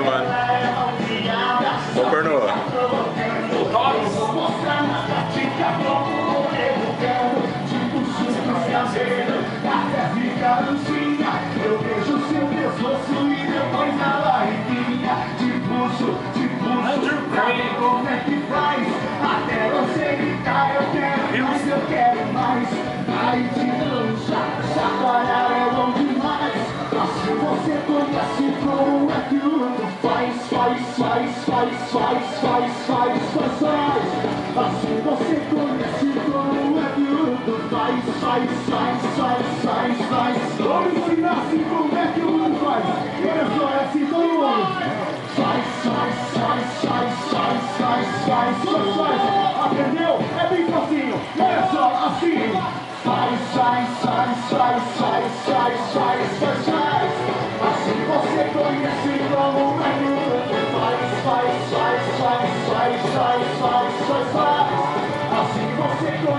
Valeu, mano. Ô, Corno. Eu vejo seu pescoço e depois a barriguinha. Te puxo, pra ver como é que faz. Até você gritar, eu quero mais, eu quero mais. Aí te lança, chacoalhar é bom demais. Assim você conhece como é que o mundo faz. Assim você conhece como é que o mundo faz. Vamos ensinar assim como é que o mundo faz. Olha só, é assim todo mundo. Faz. Aprendeu? É bem facinho. Olha só, assim. Faz. Assim você conhece como é que o mundo faz. Assim você conhece como